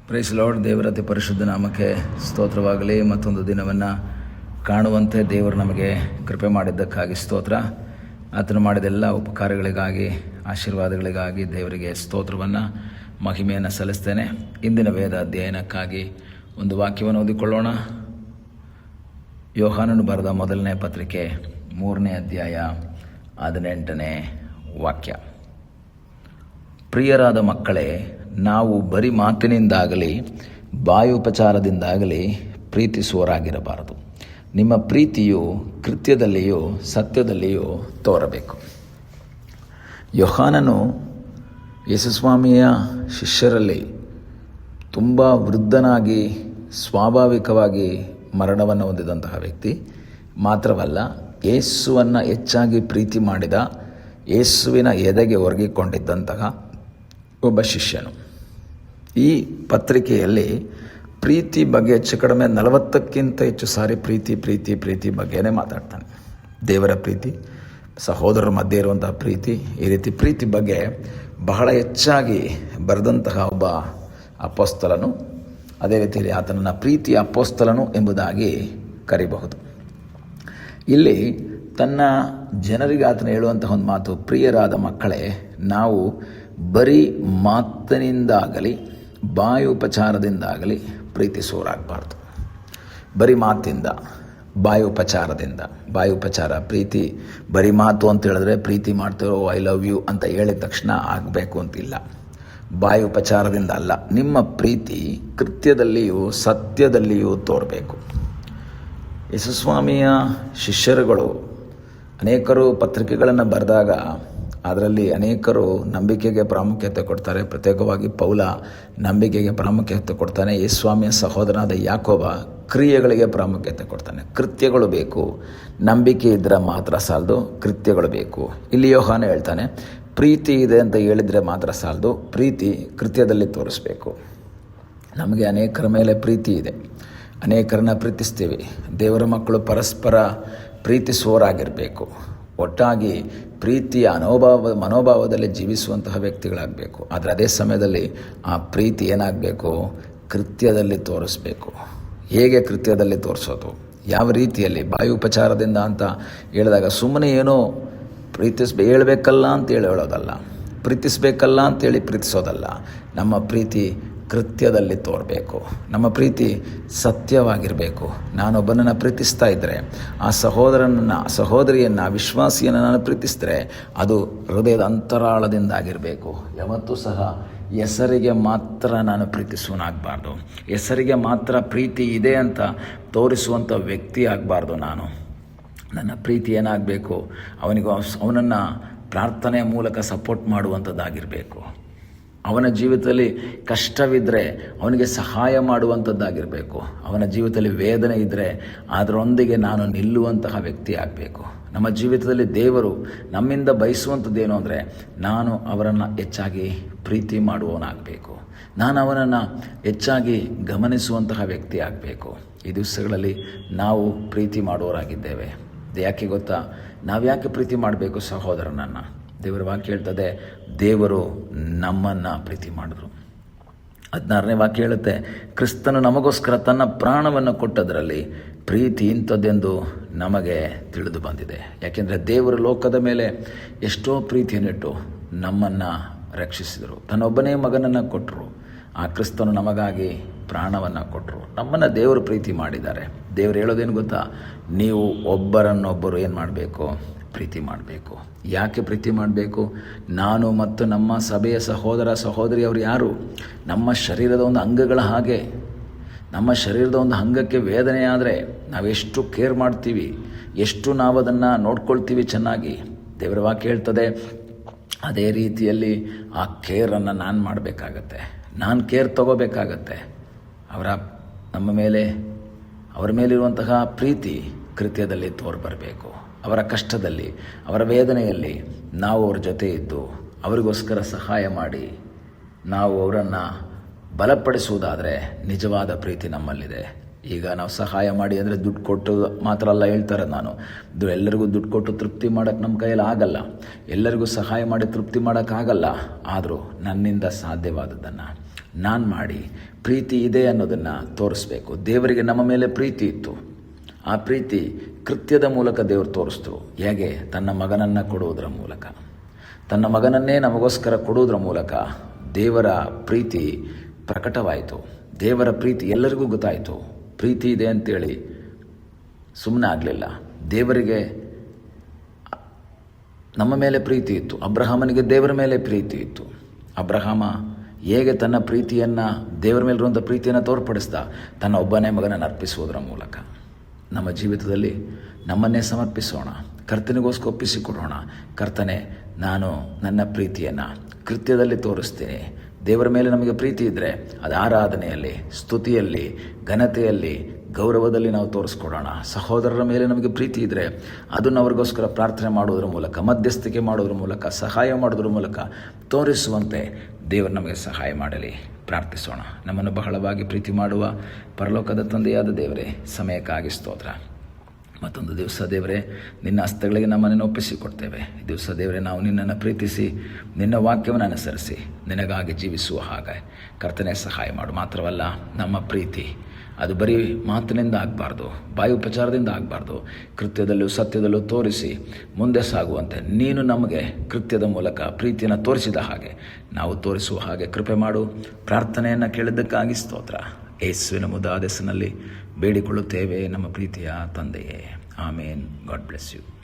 Price lord. ದೇವರ ಅತಿ ಪರಿಶುದ್ಧ ನಾಮಕ್ಕೆ ಸ್ತೋತ್ರವಾಗಲಿ. ಮತ್ತೊಂದು ದಿನವನ್ನು ಕಾಣುವಂತೆ ದೇವರು ನಮಗೆ ಕೃಪೆ ಮಾಡಿದ್ದಕ್ಕಾಗಿ ಸ್ತೋತ್ರ. ಆತನು ಮಾಡಿದ ಎಲ್ಲ ಉಪಕಾರಗಳಿಗಾಗಿ, ಆಶೀರ್ವಾದಗಳಿಗಾಗಿ ದೇವರಿಗೆ ಸ್ತೋತ್ರವನ್ನು, ಮಹಿಮೆಯನ್ನು ಸಲ್ಲಿಸ್ತೇನೆ. ಇಂದಿನ ವೇದ ಅಧ್ಯಯನಕ್ಕಾಗಿ ಒಂದು ವಾಕ್ಯವನ್ನು ಓದಿಕೊಳ್ಳೋಣ. ಯೋಹಾನನು ಬರೆದ ಮೊದಲನೇ ಪತ್ರಿಕೆ 3ನೇ ಅಧ್ಯಾಯ 18ನೇ ವಾಕ್ಯ. ಪ್ರಿಯರಾದ ಮಕ್ಕಳೇ, ನಾವು ಬರೀ ಮಾತಿನಿಂದಾಗಲಿ ಬಾಯುಪಚಾರದಿಂದಾಗಲಿ ಪ್ರೀತಿಸುವವರಾಗಿರಬಾರದು. ನಿಮ್ಮ ಪ್ರೀತಿಯು ಕೃತ್ಯದಲ್ಲಿಯೂ ಸತ್ಯದಲ್ಲಿಯೂ ತೋರಬೇಕು. ಯೋಹಾನನು ಯೇಸುಸ್ವಾಮಿಯ ಶಿಷ್ಯರಲ್ಲಿ ತುಂಬ ವೃದ್ಧನಾಗಿ ಸ್ವಾಭಾವಿಕವಾಗಿ ಮರಣವನ್ನು ಹೊಂದಿದಂತಹ ವ್ಯಕ್ತಿ ಮಾತ್ರವಲ್ಲ, ಯೇಸುವನ್ನು ಹೆಚ್ಚಾಗಿ ಪ್ರೀತಿ ಮಾಡಿದ, ಯೇಸುವಿನ ಎದೆಗೆ ಒರಗಿಕೊಂಡಿದ್ದಂತಹ ಒಬ್ಬ ಶಿಷ್ಯನು. ಈ ಪತ್ರಿಕೆಯಲ್ಲಿ ಪ್ರೀತಿ ಬಗ್ಗೆ ಹೆಚ್ಚು ಕಡಿಮೆ 40ಕ್ಕಿಂತ ಹೆಚ್ಚು ಸಾರಿ ಪ್ರೀತಿ ಬಗ್ಗೆನೇ ಮಾತಾಡ್ತಾನೆ. ದೇವರ ಪ್ರೀತಿ, ಸಹೋದರರ ಮಧ್ಯೆ ಇರುವಂತಹ ಪ್ರೀತಿ, ಈ ರೀತಿ ಪ್ರೀತಿ ಬಗ್ಗೆ ಬಹಳ ಹೆಚ್ಚಾಗಿ ಬರೆದಂತಹ ಒಬ್ಬ ಅಪೊಸ್ತಲನು. ಅದೇ ರೀತಿಯಲ್ಲಿ ಆತನನ್ನು ಪ್ರೀತಿಯ ಅಪೊಸ್ತಲನು ಎಂಬುದಾಗಿ ಕರೀಬಹುದು. ಇಲ್ಲಿ ತನ್ನ ಜನರಿಗೆ ಆತನು ಹೇಳುವಂತಹ ಒಂದು ಮಾತು, ಪ್ರಿಯರಾದ ಮಕ್ಕಳೇ, ನಾವು ಬರೀ ಮಾತಿನಿಂದಾಗಲಿ ಬಾಯುಪಚಾರದಿಂದಾಗಲಿ ಪ್ರೀತಿಸುವವರಾಗಬಾರ್ದು. ಬರೀ ಮಾತಿಂದ, ಬಾಯುಪಚಾರ ಪ್ರೀತಿ ಬರೀ ಮಾತು ಅಂತ ಹೇಳಿದ್ರೆ ಪ್ರೀತಿ ಮಾಡ್ತಿರೋ ಐ ಲವ್ ಯು ಅಂತ ಹೇಳಿದ ತಕ್ಷಣ ಆಗಬೇಕು ಅಂತಿಲ್ಲ. ಬಾಯುಪಚಾರದಿಂದ ಅಲ್ಲ, ನಿಮ್ಮ ಪ್ರೀತಿ ಕೃತ್ಯದಲ್ಲಿಯೂ ಸತ್ಯದಲ್ಲಿಯೂ ತೋರಬೇಕು. ಯೇಸುಸ್ವಾಮಿಯ ಶಿಷ್ಯರುಗಳು ಅನೇಕರು ಪತ್ರಿಕೆಗಳನ್ನು ಬರೆದಾಗ ಅದರಲ್ಲಿ ಅನೇಕರು ನಂಬಿಕೆಗೆ ಪ್ರಾಮುಖ್ಯತೆ ಕೊಡ್ತಾರೆ. ಪ್ರತ್ಯೇಕವಾಗಿ ಪೌಲ ನಂಬಿಕೆಗೆ ಪ್ರಾಮುಖ್ಯತೆ ಕೊಡ್ತಾನೆ. ಯೇಸುಸ್ವಾಮಿಯ ಸಹೋದರನಾದ ಯಾಕೋಬ ಕ್ರಿಯೆಗಳಿಗೆ ಪ್ರಾಮುಖ್ಯತೆ ಕೊಡ್ತಾನೆ. ಕೃತ್ಯಗಳು ಬೇಕು. ನಂಬಿಕೆ ಇದ್ದರೆ ಮಾತ್ರ ಸಾಲದು, ಕೃತ್ಯಗಳು ಬೇಕು. ಇಲ್ಲಿ ಯೋಹಾನ ಹೇಳ್ತಾನೆ, ಪ್ರೀತಿ ಇದೆ ಅಂತ ಹೇಳಿದರೆ ಮಾತ್ರ ಸಾಲದು, ಪ್ರೀತಿ ಕೃತ್ಯದಲ್ಲಿ ತೋರಿಸ್ಬೇಕು. ನಮಗೆ ಅನೇಕರ ಮೇಲೆ ಪ್ರೀತಿ ಇದೆ, ಅನೇಕರನ್ನ ಪ್ರೀತಿಸ್ತೀವಿ. ದೇವರ ಮಕ್ಕಳು ಪರಸ್ಪರ ಪ್ರೀತಿಸುವವರಾಗಿರಬೇಕು. ಒಟ್ಟಾಗಿ ಪ್ರೀತಿಯ ಮನೋಭಾವದಲ್ಲಿ ಜೀವಿಸುವಂತಹ ವ್ಯಕ್ತಿಗಳಾಗಬೇಕು. ಆದರೆ ಅದೇ ಸಮಯದಲ್ಲಿ ಆ ಪ್ರೀತಿ ಏನಾಗಬೇಕು? ಕೃತ್ಯದಲ್ಲಿ ತೋರಿಸ್ಬೇಕು. ಹೇಗೆ ಕೃತ್ಯದಲ್ಲಿ ತೋರಿಸೋದು? ಯಾವ ರೀತಿಯಲ್ಲಿ? ಬಾಯುಪಚಾರದಿಂದ ಅಂತ ಹೇಳಿದಾಗ ಸುಮ್ಮನೆ ಏನೋ ಹೇಳಬೇಕಲ್ಲ ಅಂತೇಳಿ ಹೇಳೋದಲ್ಲ, ಪ್ರೀತಿಸಬೇಕಲ್ಲ ಅಂತೇಳಿ ಪ್ರೀತಿಸೋದಲ್ಲ. ನಮ್ಮ ಪ್ರೀತಿ ಕೃತ್ಯದಲ್ಲಿ ತೋರಬೇಕು. ನಮ್ಮ ಪ್ರೀತಿ ಸತ್ಯವಾಗಿರಬೇಕು. ನಾನೊಬ್ಬನನ್ನು ಪ್ರೀತಿಸ್ತಾ ಇದ್ದರೆ, ಆ ಸಹೋದರಿಯನ್ನು, ವಿಶ್ವಾಸಿಯನ್ನು ನಾನು ಪ್ರೀತಿಸಿದ್ರೆ ಅದು ಹೃದಯದ ಅಂತರಾಳದಿಂದ ಆಗಿರಬೇಕು. ಯಾವತ್ತೂ ಸಹ ಹೆಸರಿಗೆ ಮಾತ್ರ ನಾನು ಪ್ರೀತಿಸುವನಾಗಬಾರ್ದು. ಹೆಸರಿಗೆ ಮಾತ್ರ ಪ್ರೀತಿ ಇದೆ ಅಂತ ತೋರಿಸುವಂಥ ವ್ಯಕ್ತಿ ಆಗಬಾರ್ದು ನಾನು. ನನ್ನ ಪ್ರೀತಿ ಏನಾಗಬೇಕು? ಅವನನ್ನು ಪ್ರಾರ್ಥನೆಯ ಮೂಲಕ ಸಪೋರ್ಟ್ ಮಾಡುವಂಥದ್ದಾಗಿರಬೇಕು. ಅವನ ಜೀವಿತದಲ್ಲಿ ಕಷ್ಟವಿದ್ದರೆ ಅವನಿಗೆ ಸಹಾಯ ಮಾಡುವಂಥದ್ದಾಗಿರಬೇಕು. ಅವನ ಜೀವಿತದಲ್ಲಿ ವೇದನೆ ಇದ್ದರೆ ಅದರೊಂದಿಗೆ ನಾನು ನಿಲ್ಲುವಂತಹ ವ್ಯಕ್ತಿ ಆಗಬೇಕು. ನಮ್ಮ ಜೀವಿತದಲ್ಲಿ ದೇವರು ನಮ್ಮಿಂದ ಬಯಸುವಂಥದ್ದೇನು ಅಂದರೆ, ನಾನು ಅವರನ್ನು ಹೆಚ್ಚಾಗಿ ಪ್ರೀತಿ ಮಾಡುವವನಾಗಬೇಕು. ನಾನು ಅವನನ್ನು ಹೆಚ್ಚಾಗಿ ಗಮನಿಸುವಂತಹ ವ್ಯಕ್ತಿ ಆಗಬೇಕು. ಈ ದಿವಸಗಳಲ್ಲಿ ನಾವು ಪ್ರೀತಿ ಮಾಡುವವರಾಗಿದ್ದೇವೆ. ಯಾಕೆ ಗೊತ್ತಾ? ನಾವು ಯಾಕೆ ಪ್ರೀತಿ ಮಾಡಬೇಕು ಸಹೋದರನನ್ನು? ದೇವರ ವಾಕ್ಯ ಹೇಳ್ತದೆ, ದೇವರು ನಮ್ಮನ್ನು ಪ್ರೀತಿ ಮಾಡಿದ್ರು. 16ನೇ ವಾಕ್ಯ ಹೇಳುತ್ತೆ, ಕ್ರಿಸ್ತನು ನಮಗೋಸ್ಕರ ತನ್ನ ಪ್ರಾಣವನ್ನು ಕೊಟ್ಟದರಲ್ಲಿ ಪ್ರೀತಿ ಇಂಥದ್ದೆಂದು ನಮಗೆ ತಿಳಿದು ಬಂದಿದೆ. ಯಾಕೆಂದರೆ ದೇವರು ಲೋಕದ ಮೇಲೆ ಎಷ್ಟೋ ಪ್ರೀತಿಯನ್ನಿಟ್ಟು ನಮ್ಮನ್ನು ರಕ್ಷಿಸಿದರು. ತನ್ನೊಬ್ಬನೇ ಮಗನನ್ನು ಕೊಟ್ಟರು. ಆ ಕ್ರಿಸ್ತನು ನಮಗಾಗಿ ಪ್ರಾಣವನ್ನು ಕೊಟ್ಟರು. ನಮ್ಮನ್ನು ದೇವರು ಪ್ರೀತಿ ಮಾಡಿದ್ದಾರೆ. ದೇವರು ಹೇಳೋದೇನು ಗೊತ್ತಾ? ನೀವು ಒಬ್ಬರನ್ನೊಬ್ಬರು ಏನು ಮಾಡಬೇಕು? ಪ್ರೀತಿ ಮಾಡಬೇಕು. ಯಾಕೆ ಪ್ರೀತಿ ಮಾಡಬೇಕು? ನಾನು ಮತ್ತು ನಮ್ಮ ಸಭೆಯ ಸಹೋದರ ಸಹೋದರಿಯವರು ಯಾರು? ನಮ್ಮ ಶರೀರದ ಒಂದು ಅಂಗಗಳ ಹಾಗೆ. ನಮ್ಮ ಶರೀರದ ಒಂದು ಅಂಗಕ್ಕೆ ವೇದನೆ ಆದರೆ ನಾವೆಷ್ಟು ಕೇರ್ ಮಾಡ್ತೀವಿ, ಎಷ್ಟು ನಾವು ಅದನ್ನು ನೋಡ್ಕೊಳ್ತೀವಿ ಚೆನ್ನಾಗಿ. ದೇವರ ವಾಕ್ಯ ಹೇಳ್ತದೆ, ಅದೇ ರೀತಿಯಲ್ಲಿ ಆ ಕೇರನ್ನು ನಾನು ಮಾಡಬೇಕಾಗತ್ತೆ. ನಾನು ಕೇರ್ ತಗೋಬೇಕಾಗತ್ತೆ. ಅವರ ಮೇಲಿರುವಂತಹ ಪ್ರೀತಿ ಕೃತ್ಯದಲ್ಲಿ ತೋರ್ಬರಬೇಕು. ಅವರ ಕಷ್ಟದಲ್ಲಿ, ಅವರ ವೇದನೆಯಲ್ಲಿ ನಾವು ಅವ್ರ ಜೊತೆ ಇದ್ದು ಅವರಿಗೋಸ್ಕರ ಸಹಾಯ ಮಾಡಿ ನಾವು ಅವರನ್ನು ಬಲಪಡಿಸುವುದಾದರೆ ನಿಜವಾದ ಪ್ರೀತಿ ನಮ್ಮಲ್ಲಿದೆ. ಈಗ ನಾವು ಸಹಾಯ ಮಾಡಿ ಅಂದರೆ ದುಡ್ಡು ಕೊಟ್ಟು ಮಾತ್ರ ಅಲ್ಲ ಹೇಳ್ತಾರೆ. ನಾನು ಎಲ್ಲರಿಗೂ ದುಡ್ಡು ಕೊಟ್ಟು ತೃಪ್ತಿ ಮಾಡೋಕ್ಕೆ ನಮ್ಮ ಕೈಯಲ್ಲಿ ಆಗಲ್ಲ. ಎಲ್ಲರಿಗೂ ಸಹಾಯ ಮಾಡಿ ತೃಪ್ತಿ ಮಾಡೋಕ್ಕಾಗಲ್ಲ. ಆದರೂ ನನ್ನಿಂದ ಸಾಧ್ಯವಾದದ್ದನ್ನು ನಾನು ಮಾಡಿ ಪ್ರೀತಿ ಇದೆ ಅನ್ನೋದನ್ನು ತೋರಿಸ್ಬೇಕು. ದೇವರಿಗೆ ನಮ್ಮ ಮೇಲೆ ಪ್ರೀತಿ ಇತ್ತು. ಆ ಪ್ರೀತಿ ಕೃತ್ಯದ ಮೂಲಕ ದೇವರು ತೋರಿಸಿದ್ರು. ಹೇಗೆ? ತನ್ನ ಮಗನನ್ನು ಕೊಡುವುದರ ಮೂಲಕ, ತನ್ನ ಮಗನನ್ನೇ ನಮಗೋಸ್ಕರ ಕೊಡುವುದರ ಮೂಲಕ ದೇವರ ಪ್ರೀತಿ ಪ್ರಕಟವಾಯಿತು. ದೇವರ ಪ್ರೀತಿ ಎಲ್ಲರಿಗೂ ಗೊತ್ತಾಯಿತು. ಪ್ರೀತಿ ಇದೆ ಅಂತೇಳಿ ಸುಮ್ಮನೆ ಆಗಲಿಲ್ಲ. ದೇವರಿಗೆ ನಮ್ಮ ಮೇಲೆ ಪ್ರೀತಿ ಇತ್ತು. ಅಬ್ರಹಾಮನಿಗೆ ದೇವರ ಮೇಲೆ ಪ್ರೀತಿ ಇತ್ತು. ಅಬ್ರಹಾಮ ಹೇಗೆ ತನ್ನ ಪ್ರೀತಿಯನ್ನು, ದೇವರ ಮೇಲಿರುವಂಥ ಪ್ರೀತಿಯನ್ನು ತೋರ್ಪಡಿಸ್ದ? ತನ್ನ ಒಬ್ಬನೇ ಮಗನನ್ನು ಅರ್ಪಿಸುವುದರ ಮೂಲಕ. ನಮ್ಮ ಜೀವಿತದಲ್ಲಿ ನಮ್ಮನ್ನೇ ಸಮರ್ಪಿಸೋಣ, ಕರ್ತನಿಗೋಸ್ಕರ ಒಪ್ಪಿಸಿಕೊಡೋಣ. ಕರ್ತನೆ, ನಾನು ನನ್ನ ಪ್ರೀತಿಯನ್ನು ಕೃತ್ಯದಲ್ಲಿ ತೋರಿಸ್ತೀನಿ. ದೇವರ ಮೇಲೆ ನಮಗೆ ಪ್ರೀತಿ ಇದ್ದರೆ ಅದು ಆರಾಧನೆಯಲ್ಲಿ, ಸ್ತುತಿಯಲ್ಲಿ, ಘನತೆಯಲ್ಲಿ, ಗೌರವದಲ್ಲಿ ನಾವು ತೋರಿಸ್ಕೊಡೋಣ. ಸಹೋದರರ ಮೇಲೆ ನಮಗೆ ಪ್ರೀತಿ ಇದ್ದರೆ ಅದನ್ನು ಅವ್ರಿಗೋಸ್ಕರ ಪ್ರಾರ್ಥನೆ ಮಾಡೋದ್ರ ಮೂಲಕ, ಮಧ್ಯಸ್ಥಿಕೆ ಮಾಡೋದ್ರ ಮೂಲಕ, ಸಹಾಯ ಮಾಡೋದ್ರ ಮೂಲಕ ತೋರಿಸುವಂತೆ ದೇವರು ನಮಗೆ ಸಹಾಯ ಮಾಡಲಿ. ಪ್ರಾರ್ಥಿಸೋಣ. ನಮ್ಮನ್ನು ಬಹಳವಾಗಿ ಪ್ರೀತಿ ಮಾಡುವ ಪರಲೋಕದ ತಂದೆಯಾದ ದೇವರೇ, ಸಮಯಕ್ಕಾಗಿ ಸ್ತೋತ್ರ. ಮತ್ತೊಂದು ದಿವಸ ದೇವರೇ, ನಿನ್ನ ಹಸ್ತಗಳಿಗೆ ನಮ್ಮನ್ನು ಒಪ್ಪಿಸಿಕೊಡ್ತೇವೆ. ಈ ದಿವಸ ದೇವರೇ, ನಾವು ನಿನ್ನನ್ನು ಪ್ರೀತಿಸಿ ನಿನ್ನ ವಾಕ್ಯವನ್ನು ಅನುಸರಿಸಿ ನಿನಗಾಗಿ ಜೀವಿಸುವ ಹಾಗೆ ಕರ್ತನೆ ಸಹಾಯ ಮಾಡು. ಮಾತ್ರವಲ್ಲ, ನಮ್ಮ ಪ್ರೀತಿ ಅದು ಬರೀ ಮಾತಿನಿಂದ ಆಗಬಾರ್ದು, ಬಾಯಿ ಉಪಚಾರದಿಂದ ಆಗಬಾರ್ದು. ಕೃತ್ಯದಲ್ಲೂ ಸತ್ಯದಲ್ಲೂ ತೋರಿಸಿ ಮುಂದೆ ಸಾಗುವಂತೆ ನೀನು ನಮಗೆ ಕೃತ್ಯದ ಮೂಲಕ ಪ್ರೀತಿಯನ್ನು ತೋರಿಸಿದ ಹಾಗೆ ನಾವು ತೋರಿಸುವ ಹಾಗೆ ಕೃಪೆ ಮಾಡು. ಪ್ರಾರ್ಥನೆಯನ್ನು ಕೇಳಿದ್ದಕ್ಕಾಗಿ ಸ್ತೋತ್ರ. ಯೇಸುವಿನ ಮುದ್ದಾದ ಹೆಸರಿನಲ್ಲಿ ಬೇಡಿಕೊಳ್ಳುತ್ತೇವೆ ನಮ್ಮ ಪ್ರೀತಿಯ ತಂದೆಯೇ. ಆಮೇನ್. God bless you.